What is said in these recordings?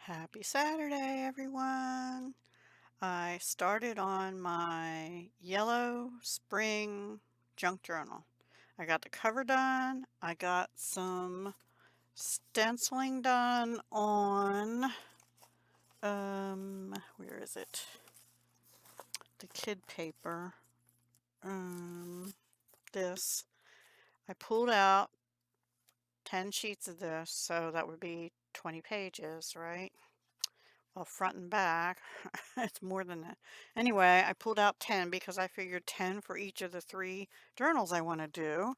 Happy Saturday, everyone. I started on my yellow spring junk journal. I got the cover done. I got some stenciling done on, where is it? The kid paper. This. I pulled out 10 sheets of this, so that would be 20 pages, right? Well, front and back. It's more than that. Anyway, I pulled out 10 because I figured 10 for each of the three journals I want to do.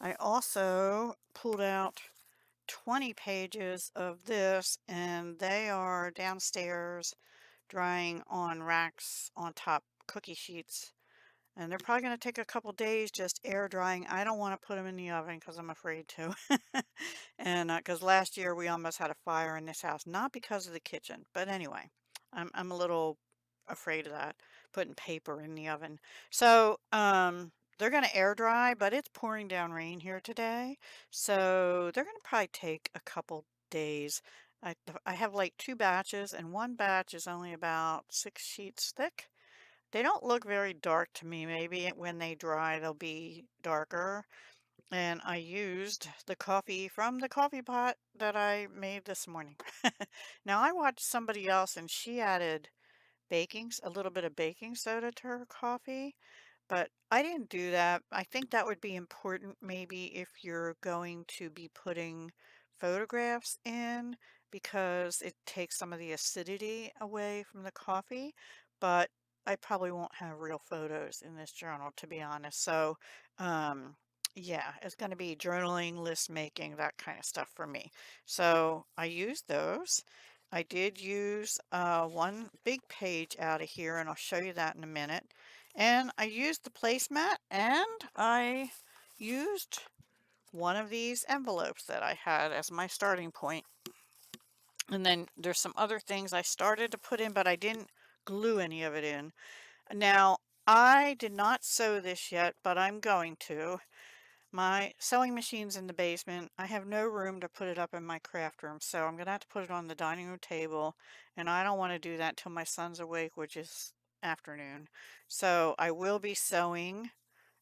I also pulled out 20 pages of this, and they are downstairs drying on racks on top cookie sheets. And they're probably going to take a couple days just air drying. I don't want to put them in the oven because I'm afraid to. And because last year we almost had a fire in this house, not because of the kitchen, but anyway, I'm a little afraid of that, putting paper in the oven. So they're going to air dry, but it's pouring down rain here today, so they're going to probably take a couple days. I have like two batches, and one batch is only about 6 sheets thick. They don't look very dark to me. Maybe when they dry, they'll be darker. And I used the coffee from the coffee pot that I made this morning. Now, I watched somebody else and she added a little bit of baking soda to her coffee, but I didn't do that. I think that would be important maybe if you're going to be putting photographs in because it takes some of the acidity away from the coffee, but I probably won't have real photos in this journal, to be honest. So, yeah, it's going to be journaling, list making, that kind of stuff for me. So I used those. I did use one big page out of here, and I'll show you that in a minute. And I used the placemat, and I used one of these envelopes that I had as my starting point. And then there's some other things I started to put in, but I didn't glue any of it in. Now, I did not sew this yet, but I'm going to. My sewing machine's in the basement. I have no room to put it up in my craft room, so I'm going to have to put it on the dining room table, and I don't want to do that till my son's awake, which is afternoon. So I will be sewing,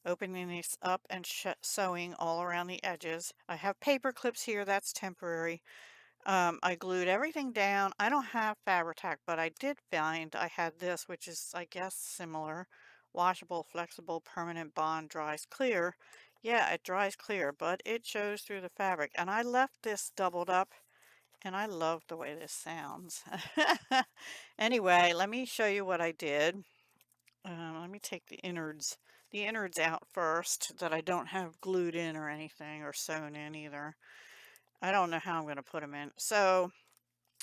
opening this up and sewing all around the edges. I have paper clips here, that's temporary. I glued everything down. I don't have Fabri-Tac, but I did find I had this, which is, I guess, similar. Washable, flexible, permanent bond, dries clear. Yeah, it dries clear, but it shows through the fabric. And I left this doubled up, and I love the way this sounds. Anyway, let me show you what I did. Let me take the innards out first that I don't have glued in or anything or sewn in either. I don't know how I'm going to put them in. So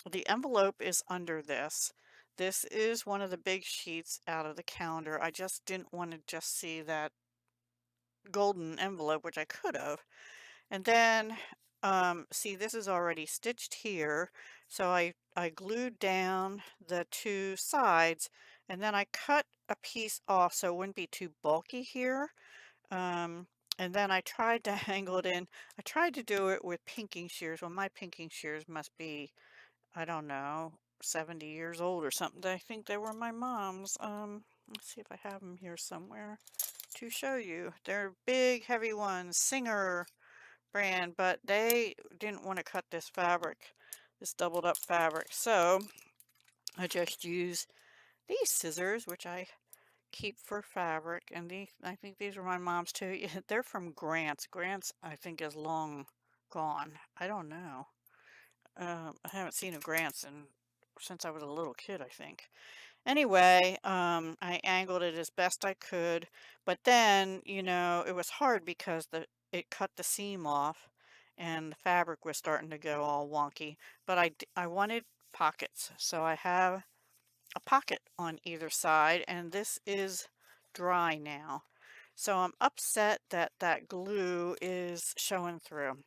the envelope is under this. This is one of the big sheets out of the calendar. I just didn't want to just see that golden envelope, which I could have. And then, see, this is already stitched here. So I glued down the two sides, and then I cut a piece off so it wouldn't be too bulky here. Um, and then I tried to angle it in. I tried to do it with pinking shears. Well, my pinking shears must be, I don't know, 70 years old or something. I think they were my mom's. Let's see if I have them here somewhere to show you. They're big, heavy ones, Singer brand, but they didn't want to cut this fabric, this doubled up fabric. So I just use these scissors, which I keep for fabric, and I think these are my mom's too. Yeah, they're from Grant's. Grant's, I think, is long gone. I don't know. I haven't seen a Grant's since I was a little kid, I think. Anyway, I angled it as best I could, but then, it was hard because it cut the seam off and the fabric was starting to go all wonky, but I wanted pockets, so I have a pocket on either side, and this is dry now. So I'm upset that that glue is showing through.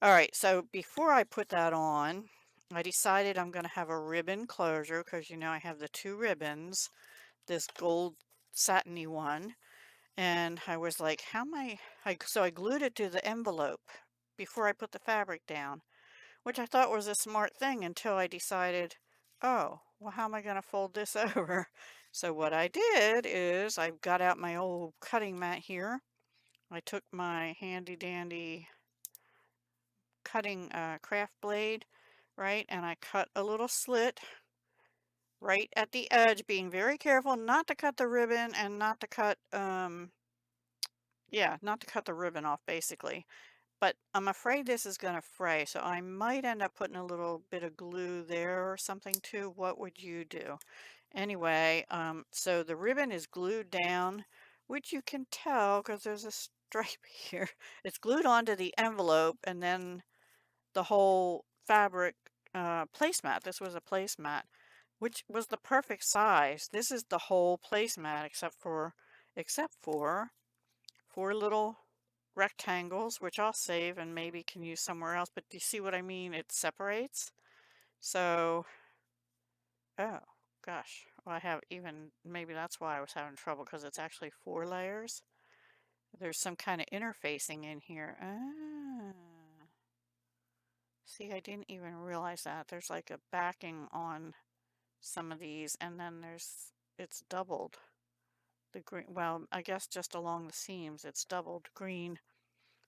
All right, so before I put that on, I decided I'm going to have a ribbon closure because I have the two ribbons, this gold satiny one, and I was like, how am so I glued it to the envelope before I put the fabric down, which I thought was a smart thing until I decided oh, well, how am I going to fold this over? So what I did is I got out my old cutting mat here. I took my handy dandy cutting craft blade, right, and I cut a little slit right at the edge, being very careful not to cut the ribbon and not to cut, yeah, not to cut the ribbon off basically. But I'm afraid this is going to fray, so I might end up putting a little bit of glue there or something too. What would you do? Anyway, so the ribbon is glued down, which you can tell because there's a stripe here. It's glued onto the envelope and then the whole fabric placemat. This was a placemat, which was the perfect size. This is the whole placemat except for four little rectangles, which I'll save and maybe can use somewhere else. But do you see what I mean? It separates. So, oh gosh, well, I have even, maybe that's why I was having trouble because it's actually 4 layers. There's some kind of interfacing in here. Ah, see, I didn't even realize that. There's like a backing on some of these, and then it's doubled. The green, well, I guess just along the seams, it's doubled green.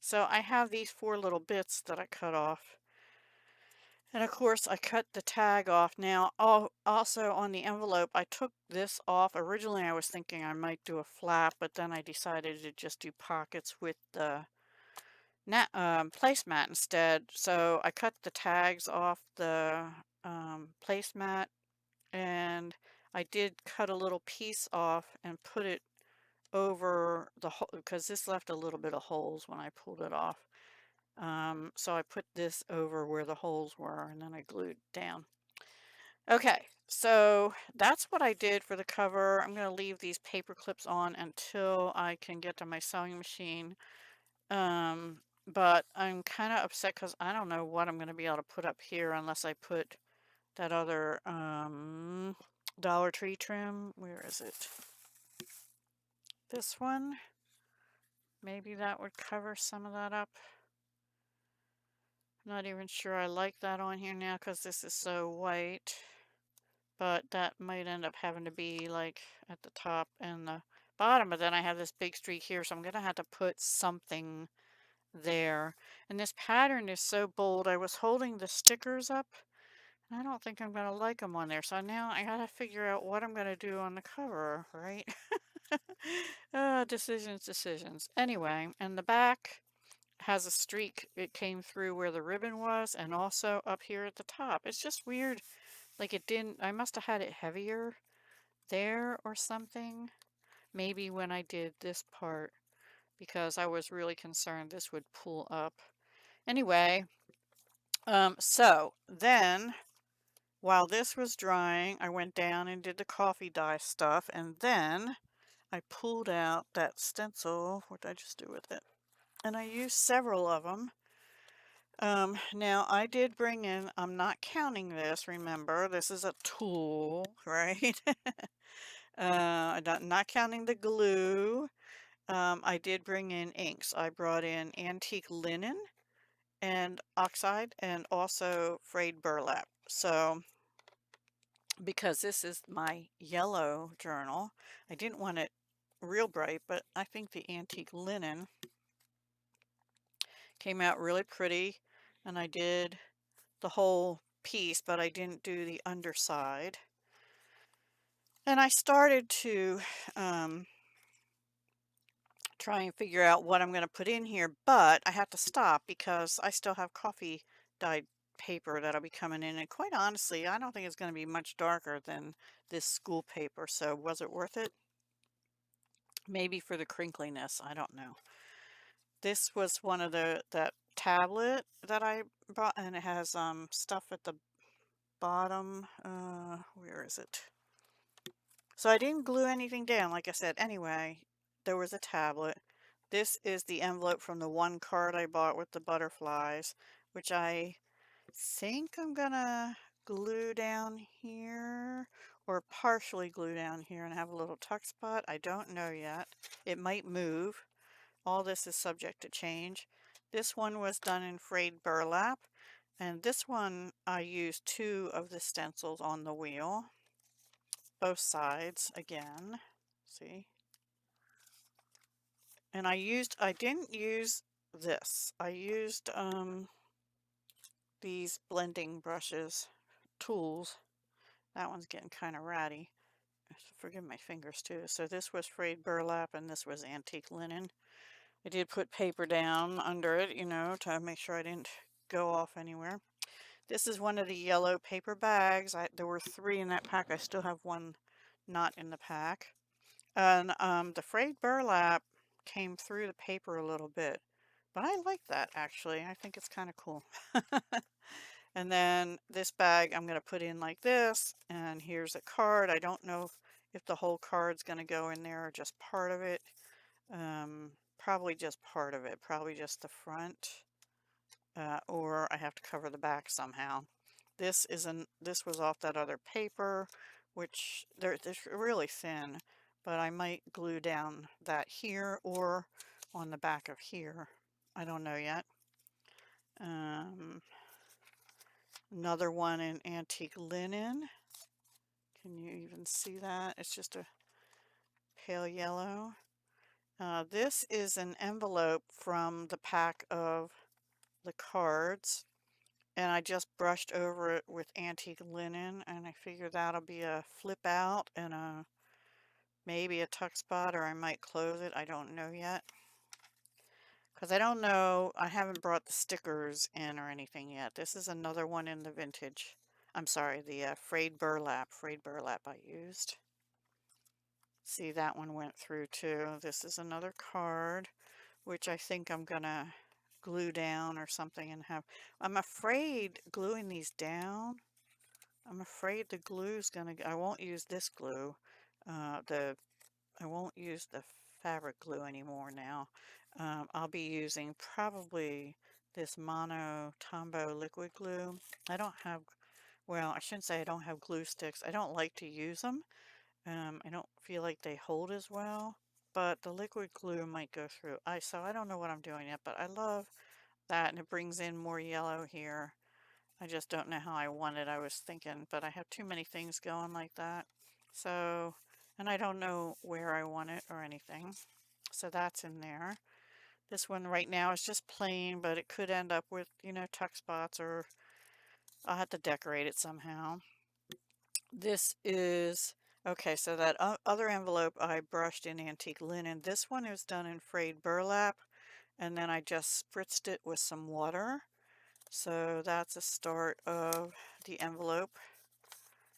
So I have these 4 little bits that I cut off. And of course, I cut the tag off. Now, also on the envelope, I took this off. Originally, I was thinking I might do a flap, but then I decided to just do pockets with the placemat instead. So I cut the tags off the placemat, and I did cut a little piece off and put it over the hole because this left a little bit of holes when I pulled it off. So I put this over where the holes were and then I glued down. Okay, so that's what I did for the cover. I'm going to leave these paper clips on until I can get to my sewing machine. But I'm kind of upset because I don't know what I'm going to be able to put up here unless I put that other Dollar Tree trim. Where is it? This one. Maybe that would cover some of that up. Not even sure I like that on here now because this is so white. But that might end up having to be like at the top and the bottom. But then I have this big streak here, so I'm going to have to put something there. And this pattern is so bold. I was holding the stickers up, and I don't think I'm going to like them on there. So now I got to figure out what I'm going to do on the cover, right? Decisions. Anyway, and the back has a streak. It came through where the ribbon was and also up here at the top. It's just weird. Like it didn't, I must have had it heavier there or something. Maybe when I did this part because I was really concerned this would pull up. Anyway, so then while this was drying, I went down and did the coffee dye stuff, and then I pulled out that stencil. What did I just do with it? And I used several of them. Now I did bring in, I'm not counting this, remember, this is a tool, right? I'm not counting the glue. I did bring in inks. I brought in antique linen and oxide and also frayed burlap. So, because this is my yellow journal, I didn't want it real bright, but I think the antique linen came out really pretty, and I did the whole piece, but I didn't do the underside. And I started to try and figure out what I'm going to put in here, but I have to stop because I still have coffee dyed paper that'll be coming in, and quite honestly, I don't think it's going to be much darker than this school paper, so was it worth it? Maybe for the crinkliness, I don't know. This was one of that tablet that I bought, and it has stuff at the bottom. Where is it? So I didn't glue anything down, like I said. Anyway, there was a tablet. This is the envelope from the one card I bought with the butterflies, which I think I'm gonna glue down here or partially glue down here and have a little tuck spot. I don't know yet. It might move. All this is subject to change. This one was done in frayed burlap, And this one, I used 2 of the stencils on the wheel, both sides again. See? And I didn't use this. I used these blending brushes, tools. That one's getting kind of ratty. Forgive my fingers too. So this was frayed burlap and this was antique linen. I did put paper down under it, you know, to make sure I didn't go off anywhere. This is one of the yellow paper bags. There were 3 in that pack. I still have one not in the pack. And the frayed burlap came through the paper a little bit. But I like that actually. I think it's kind of cool. And then this bag I'm going to put in like this. And here's a card. I don't know if the whole card's going to go in there or just part of it. Probably just part of it. Probably just the front. Or I have to cover the back somehow. This was off that other paper, which they're really thin, but I might glue down that here or on the back of here. I don't know yet. Another one in antique linen. Can you even see that? It's just a pale yellow. This is an envelope from the pack of the cards. And I just brushed over it with antique linen, and I figure that'll be a flip out and maybe a tuck spot, or I might close it. I don't know yet. Because I don't know, I haven't brought the stickers in or anything yet. This is another one in the vintage. I'm sorry, the frayed burlap I used. See, that one went through too. This is another card, which I think I'm gonna glue down or something and have. I'm afraid gluing these down. I'm afraid the glue's gonna. I won't use this glue. I won't use the fabric glue anymore now. I'll be using probably this Mono Tombow liquid glue. I don't have. Well, I shouldn't say I don't have glue sticks. I don't like to use them. I don't feel like they hold as well. But the liquid glue might go through. So I don't know what I'm doing yet, but I love that, and it brings in more yellow here. I just don't know how I want it. I was thinking, but I have too many things going like that. So, and I don't know where I want it or anything. So that's in there. This one right now is just plain, but it could end up with, you know, tuck spots, or I'll have to decorate it somehow. This is, okay, so that other envelope I brushed in antique linen. This one is done in frayed burlap, and then I just spritzed it with some water. So that's a start of the envelope.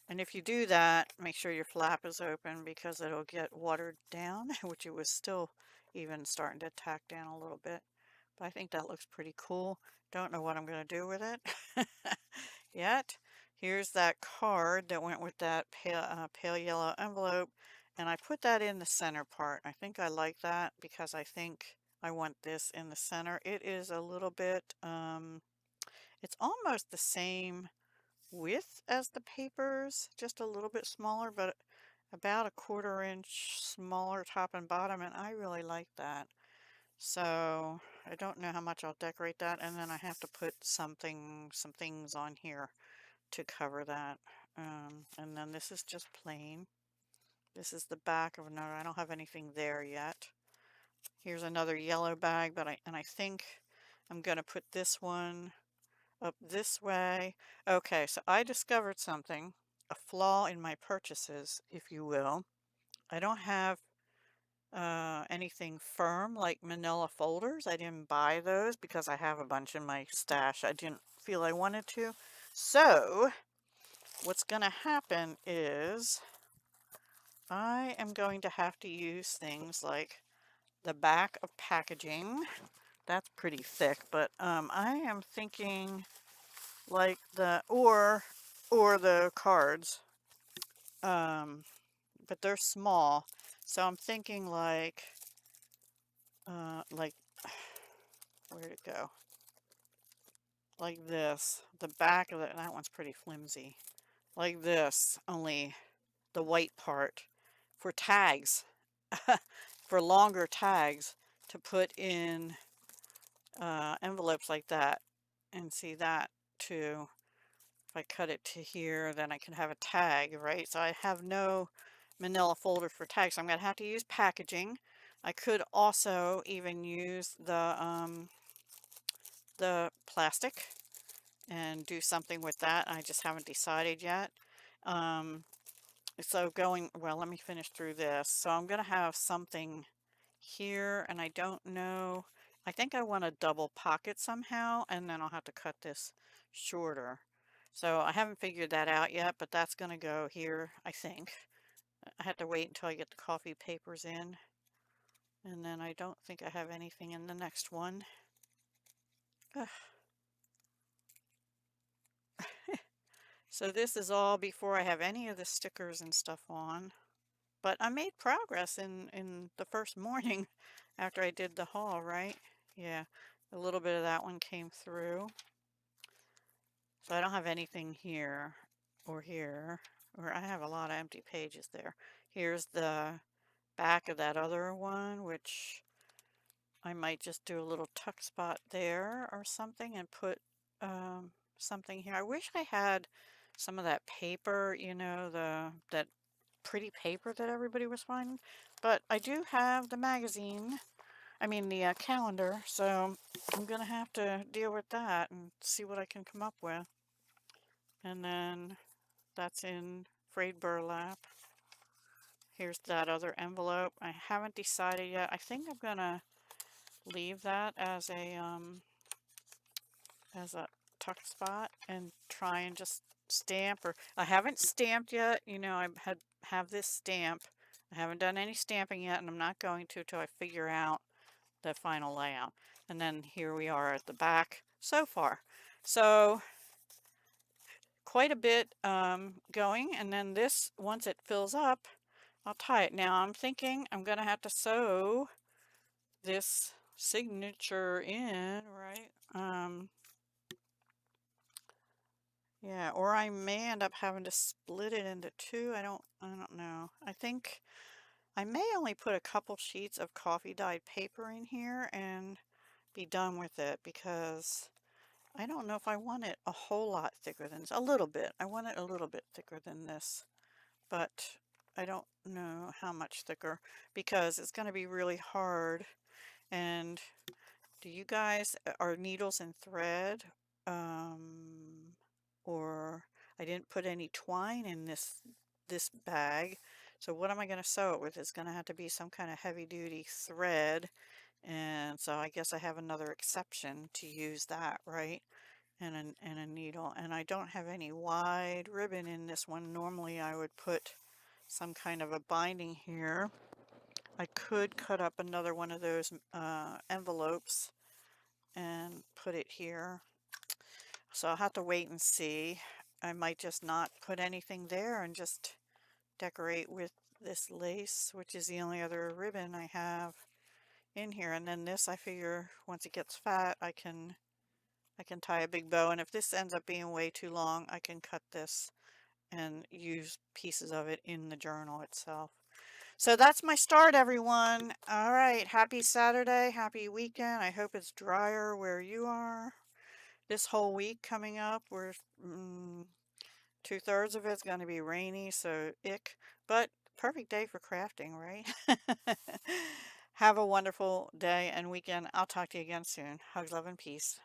And if you do that, make sure your flap is open because it'll get watered down, which it was still even starting to tack down a little bit. But I think that looks pretty cool. Don't know what I'm going to do with it yet. Here's that card that went with that pale yellow envelope. And I put that in the center part. I think I like that because I think I want this in the center. It is a little bit, it's almost the same width as the papers, just a little bit smaller, but about a 1/4 inch smaller top and bottom, and I really like that. So I don't know how much I'll decorate that, and then I have to put some things on here to cover that. And then this is just plain. This is the back of another. I don't have anything there yet. Here's another yellow bag, but I think I'm gonna put this one up this way. Okay, so I discovered something, a flaw in my purchases, if you will. I don't have anything firm like manila folders. I didn't buy those because I have a bunch in my stash. I didn't feel I wanted to. So what's going to happen is I am going to have to use things like the back of packaging. That's pretty thick, but I am thinking like or the cards, but they're small, so I'm thinking like where'd it go, like this. The back of that one's pretty flimsy, like this, only the white part for tags. For longer tags to put in envelopes like that. And see that to, if I cut it to here, then I can have a tag, right? So I have no manila folder for tags, so I'm going to have to use packaging. I could also even use the plastic and do something with that. I just haven't decided yet. Um, well, let me finish through this. So I'm going to have something here, and I don't know. I think I want a double pocket somehow, and then I'll have to cut this shorter. So I haven't figured that out yet, but that's going to go here, I think. I have to wait until I get the coffee papers in. And then I don't think I have anything in the next one. Ugh. So this is all before I have any of the stickers and stuff on. But I made progress in the first morning after I did the haul, right? Yeah, a little bit of that one came through. So I don't have anything here or here, or I have a lot of empty pages there. Here's the back of that other one, which I might just do a little tuck spot there or something and put something here. I wish I had some of that paper, you know, that pretty paper that everybody was finding, but I do have the magazine, I mean the calendar, so I'm gonna have to deal with that and see what I can come up with. And then that's in frayed burlap. Here's that other envelope. I haven't decided yet. I think I'm gonna leave that as a tuck spot and try and just stamp, or I haven't stamped yet. You know, have this stamp. I haven't done any stamping yet, and I'm not going to till I figure out the final layout. And then here we are at the back so far. So quite a bit going, and then this, once it fills up, I'll tie it. Now I'm thinking I'm gonna have to sew this signature in, right? Yeah, or I may end up having to split it into two. I don't know. I think I may only put a couple sheets of coffee dyed paper in here and be done with it, because I don't know if I want it a whole lot thicker than this. A little bit. I want it a little bit thicker than this, but I don't know how much thicker, because it's going to be really hard. And do you guys, are needles and thread? Or I didn't put any twine in this bag. So what am I going to sew it with? It's going to have to be some kind of heavy duty thread. And so I guess I have another exception to use that, right? And a needle. And I don't have any wide ribbon in this one. Normally I would put some kind of a binding here. I could cut up another one of those envelopes and put it here. So I'll have to wait and see. I might just not put anything there and just decorate with this lace, which is the only other ribbon I have in here. And then this, I figure once it gets fat, I can tie a big bow. And if this ends up being way too long, I can cut this and use pieces of it in the journal itself. So that's my start, everyone. All right, happy Saturday, happy weekend. I hope it's drier where you are. This whole week coming up, we're 2/3 of it's going to be rainy, so ick, but perfect day for crafting, right? Have a wonderful day and weekend. I'll talk to you again soon. Hugs, love, and peace.